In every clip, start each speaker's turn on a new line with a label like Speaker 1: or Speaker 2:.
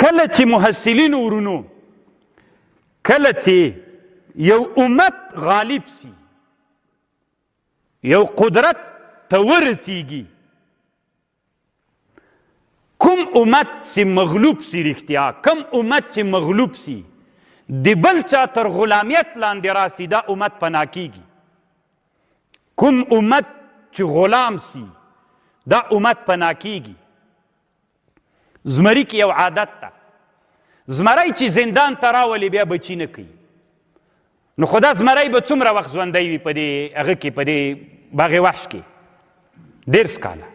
Speaker 1: کله چې محصلینو ورونو کله چې یو امت غالب سی یو قدرت ته ورسیږي کوم امت چې مغلوب سی رښتیا کوم امت چې مغلوب سی د بل چا تر غلامیت لاندې راسي دا امت پناه کیږي کوم امت چې غلام سی دا امت پناه کیږي زمری کې یو عادت ده زمری چې زندان ته راولي بیا بچي نه کوي نو خو دا زمری به څومره وخت ژوندی وي په دې هغه کې په دې باغ وحش کې ډېر کاله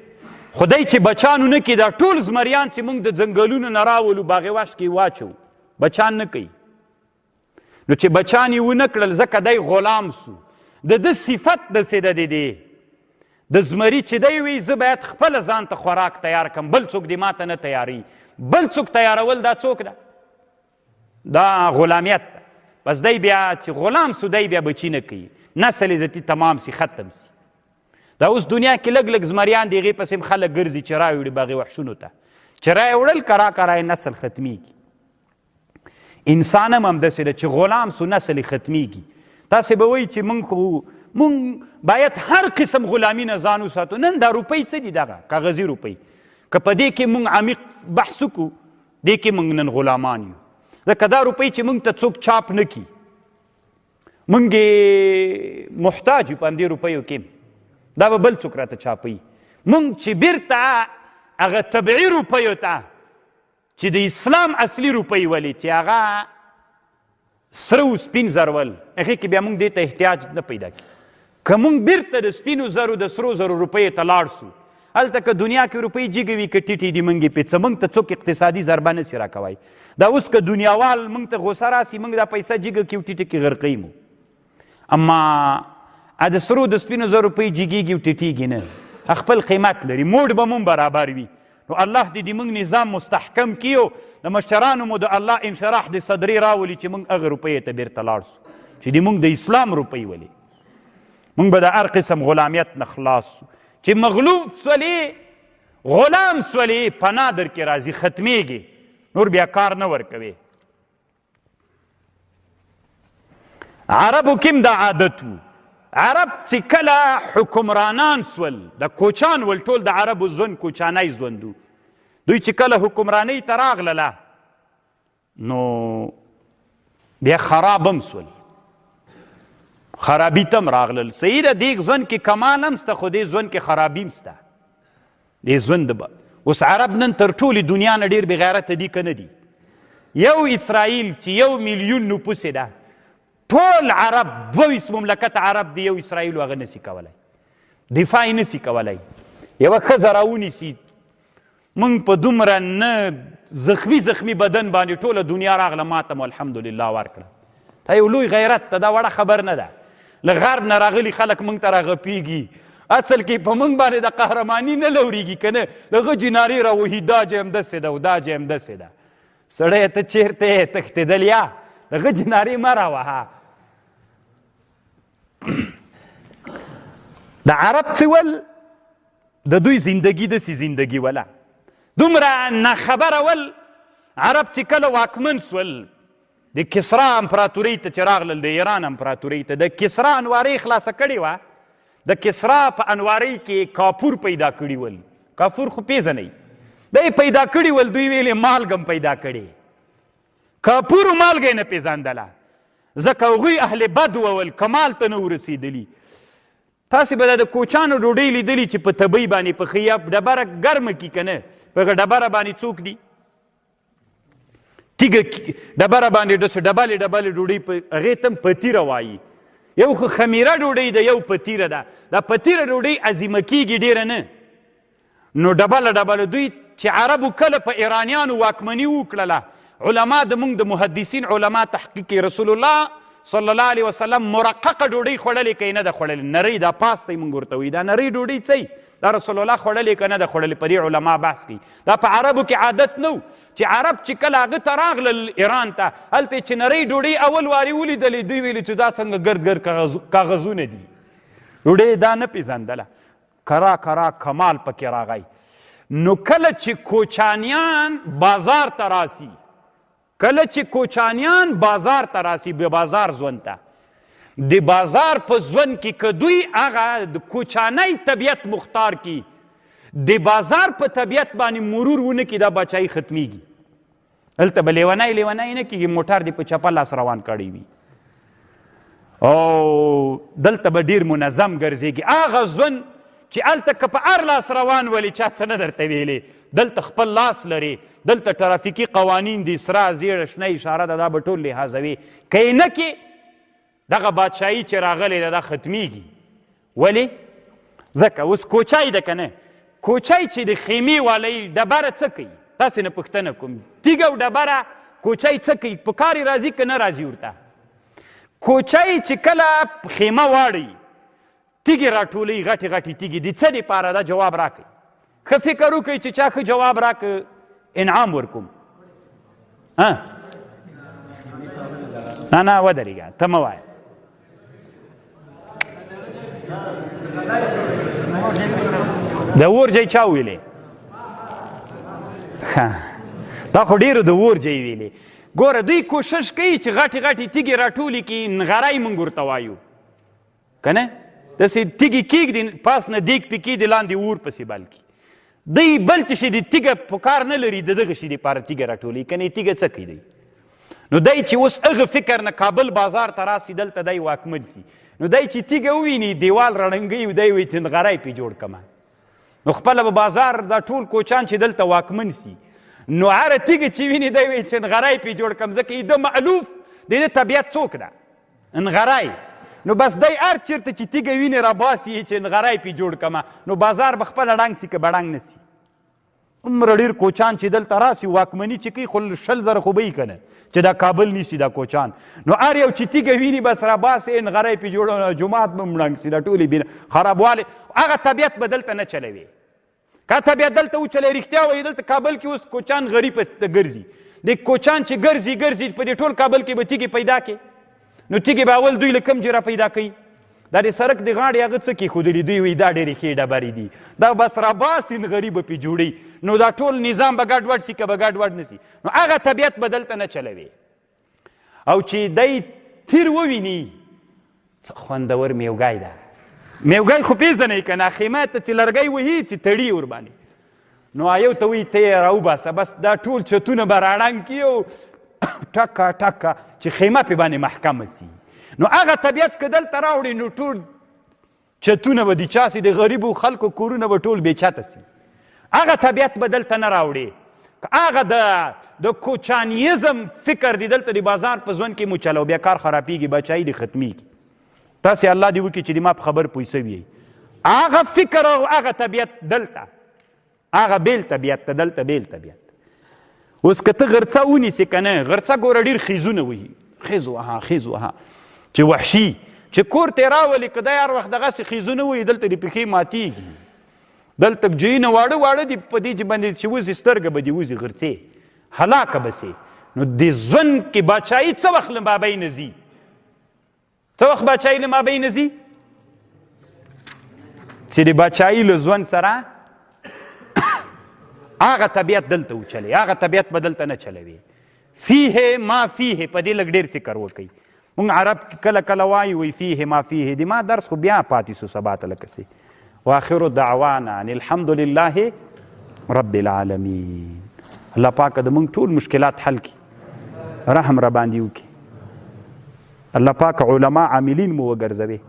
Speaker 1: خدای چې بچانو نه کړي دا ټول زمریان چې موږ د ځنګلونو نه راولو باغ وحش کې واچو بچان نه کوي نو چې بچان یې ونه کړل ځکه دی غلام سو د ده صفت داسې ده د زمري چې دی وي زه باید خپله ځان ته خوراک تیار کړم بل څوک دې ماته نه تیاروي بل څوک تیارول دا څوک ده دا غلامیت ده بس دی بیا چې غلام سو دی بیا بچي نه کوي نسل عزتي تمام سی ختم سی دا اوس دنیا کې لږ لږ زمریان د هغې پسې خلک ګرځي چې راوړي باغې وحشونو ته چې راوړل کرا کرا یې نسل ختمیږي انسان هم همداسې ده چې غلام سو نسل یې ختمیږي تاسې به وایي چې مونږ باید هر قسم غلامي نه ځان وساتو نن دا روپۍ څه دي دغه کاغذي روپۍ که په دې کې مونږ عمیق بحث وکړو دې کې مونږ نن غلامان یو ځکه دا روپۍ چې مونږ ته څوک چاپ نه کړي مونږ محتاج یو په همدې روپیو کې دا به بل څوک راته چاپوي مونږ چې بیرته هغه طبعي روپیو ته چې د اسلام اصلي روپۍ ولې چې هغه سره و سپین زر ول هغې کې بیا مونږ دې ته احتیاج نه پیدا کړي که مونږ بیرته د سپینو زرو د سرو زرو روپیو ته لاړ سو هلته که دنیا کې روپۍ جګې وي که ټیټې دي مونږ یې پیڅه مونږ ته څوک اقتصادي ضربه نه سي راکوی دا اوس که دنیاوال مونږ ته غوسه راسي مونږ دا پیسه جګه کړي او ټیټه کې غرقوي مو اما د سرو د سپینو زرو روپۍ جګېږي او ټیټېږي نه خپل قیمت لري موډ به مونږ برابر وي نو الله دې د موږ نظام مستحکم کیو د مشرانو مو د الله انشراح د صدرې راولي چې موږ هغه روپیو ته بیرته لاړ سو چې د موږ د اسلام روپۍ ولې موږ به د هر قسم غلامیت نه خلاص سو چې مغلوب سولې غلام سولې پناه درکې راځي ختمیږي نور بیا کار نه ورکوي عربو کې دا عادت و عرب چې کله حکمرانان سول د کوچان ول ټول د عربو ژوند کوچانی ژوند دوی چې کله حکمرانۍ ته راغلله نو بیا خراب هم سول خرابي ته هم راغلل صحیح ده دې ژوند کې کمال هم شته خو دې ژوند کې خرابي هم شته دې ژوند به اوس عرب نن تر ټولې دنیا نه ډېر بېغیرته دي که نه دي یو اسرائیل چې 1 میلیون نفوس یې ده ټول عرب 22 مملکت عرب دی یو اسرائیل هغه نسی کولی دفاع یې نسی کولی یوه ښځه راونیسي موږ په دومره نه زخمی بدن باندې ټوله دنیا راغله ماته مو الحمدلله ورکړه دا یو لوی غیرت ته دا وړه خبر نه ده له غرب نه راغلي خلک موږ ته راغپېږي اصل کې په موږ باندې د قهرماني نه لورېږي که نه هغه جنارې راوهي دا جې همداسې ده او دا جې همداسې ده سړی ته چېرته یې تښتېدل یا هغه جنارې مه راوهه د عرب څه ول د دوی زندگی داسې زندگی وله دومره ناخبره ول عرب چې کله واکمن سول د کسرا امپراتورۍ ته چې راغلل د ایران امپراتورۍ ته د کسرا انوارۍ خلاصه کړې وه د کسرا په انوارۍ کې کافور پیدا کړي ول کافور خو پیژنئ دی پیدا کړي ول دوی ویلې مالګم پیدا کړي کافورو مالګه یې نه پیژندله ځکه هغوی اهل بد وول کمال ته نه ورسېدلي تاسې به د کوچانو ډوډۍ لیدلي چې په تبۍ باندې پخوي یا ډبره ګرمه کي که نه په هغه ډبره باندې څوک دي تیږه ډبره باندې داسې ډبلې ډوډۍ په هغې ته هم پتیره وایي یو خو خمیره ډوډۍ ده یو پتیره ده دا پتیره ډوډۍ عظیمه کېږي ډېره نه نو ډبله دوی چې عربو کله په ایرانیانو واکمني وکړله علما د موږ د محدثین علما تحقیق رسول الله صلی الله علیه وسلم مرققه ډوډۍ خوړلې که یې نه ده خوړلې نرۍ دا پاستی موږ ورته وایي دا نرۍ ډوډۍ څه دا رسول الله خوړلې که نه ده خوړلې په دې علما بحث کوي دا په عربو کې عادت نه و چې عرب چې کله هغه ته راغلل ایران ته هلته چې نرۍ ډوډۍ اول وارې ولیدلې دوی ویلې چې دا څنګه ګرد کاغذونه دي ډوډۍ دا نه پېژندله کرا کمال پکې راغی نو کله چې کوچانیان بازار ته راسي به بازار ژوند ته د بازار په ژوند کې که دوی هغه د کوچانۍ طبیعت مختار کی د بازار په طبیعت باندې مرور ونه کړي دا بچایي ختمیږي. هلته به لیونی نه کېږي، موټر دې په چپه لاس روان کړی وي او دلته به ډېر منظم ګرځېږي. هغه ژوند چې هلته که په هر لاس روان ولې چا څه نه درته ویلې، دلته خپل لاس لري، دلته ترافیکي قوانین دي، سره زیړه شنه اشاره ده، دا به ټول لحاظوي. که یې نه کې دغه بادشاهي چې راغلی ده دا ختمیږي. ولې؟ ځکه اوس کوچای ده که نه، کوچای چې د خیمې والی ډبره څه کوي؟ تاسې نه پوښتنه کوم، تیږه او ډبره کوچای څه کوي؟ په کار یې راځي که نه راځي ورته؟ کوچای چې کله خیمه واړوي تیږې راټولوي، غټې غټې تیږې، د څه دپاره دا جواب راکوي؟ ښه فکر وکړئ چې چا ښه جواب راکړه انعام ورکوم. نه ودرېږه، ته مه وایه. د اور ځای چا ویلې؟ دا خو ډېرو د اور ځای ویلې. ګوره دوی کوشش کوي چې غټې غټې تیږې راټولې کړي، نغری موږ ورته وایو که نه؟ داسې تیږې کېږدي، پاس نه دیګ پې کېږدي، لاندې اور پسې بل کړي. دوی بل څه شي د تیږه په کار نه لري، د دغه شي دپاره تیږه راټولوي که نه؟ تیږه څه کوي دی؟ نو دی چې اوس هغه فکر نه کابل بازار ته راسي، دلته دی واکمن سي، نو دی چې تیږه وویني دیوال رڼنګوي، دی وایي چې نغری پې جوړ کړمه. نو خپله به بازار دا ټول کوچان چې دلته واکمن سي، نو هره تیږه چې ویني دی وایي چې نغری پې جوړ کړم، ځکه د مألوف د ده طبیعت څوک ده؟ نغری. نو بس دی هر چېرته چې تیږه ویني راباسي چې نغری پې جوړ کړمه، نو بازار به خپله ړنګ سي که به ړنګ نه سي. عمره ډېر کوچان چې دلته راسي واکمني چې کوي، خو 100,000 خو به یي که نه چې دا کابل نیسي دا کوچان. نو هر یو چې تیږه ویني بس راباسي، نغری پې جوړ، جومات به هم ړنګ سي، دا ټولې خرابوالی. هغه طبیعت به دلته نه چلوي. که طبیعت دلته وچلوي، رښتیا وایي دلته کابل کې اوس کوچان غریب ته ګرځي. د کوچان چې ګرځي په دې ټول کابل کې به تیږې پیدا کړي. نو تیږې به اول دوی له کوم ځای را پیدا کوي؟ دا د سړک د غاړې هغه څه کېښودلي، دوی وایي دا ډېرې ښې ډبرې دي، دا بس راباسي نغري به پې جوړوي. نو دا ټول نظام به ګډوډ سي که به ګډوډ نه سي؟ نو هغه طبیعت به دلته نه چلوي. او چې دی تیر وویني، څه خوندور میوګی ده. میوګی خو پېژنئ که نه؟ خیمه ته چې لرګی وهي چې تړي ورباندې، نو یو ته وایي ته یې راوباسه، بس دا ټول چتونه به راړنګ کړي او ټکه ټکه چې خیمه پې باندې محکمه سي. نو هغه طبیعت که دلته راوړي، نو ټول چتونه به د چا سي، د غریبو خلکو کورونه به ټول بېچته سي. هغه طبیعت به دلته نه راوړي. هغه د کوچانیزم فکر دی دلته د بازار په ژوند کې مو چلو، بیا کار خرابېږي، بچایي دې ختمیږي. تاسې الله دې وکړي چې د ما په خبر پوه سوي یئ. هغه فکر او هغه طبیعت دلته، هغه بیل طبیعت ته، دلته بیل طبیعت. اوس که ته غرڅه ونیسې که نه، غرڅه ګوره ډېر خیزونه وهي، خیز وها چې وحشي، چې کور ته یې راولي، که دی هر وخت دغسې خیزونه وهي، دلته د پښې ماتېږي، دلته جیونه واړه واړه دي، په دې باندې چې وځي سترګه به دې وځي غرڅې، هلاکه به سي. نو د ژوند کې باچایي څه وخت له مابین نه ځي؟ څه وخت باچایي له مابین نه ځي؟ چې د باچایي له ژوند سره هغه طبیعت دلته وچلوي، هغه طبیعت به دلته نه چلوي. فیه ما فیه، په دې لږ ډېر فکر وکئ. مونږ عرب کله کله وایو فیه ما فیه، د ما درس خو بیا پاتې سو سبا ته لکه سي. واخر دعوانا ان الحمد لله رب العالمین. الله پاکه د مونږ ټول مشکلات حل کړي، رحم را باندې وکړي. الله پاک علما عاملین مو وګرځوي.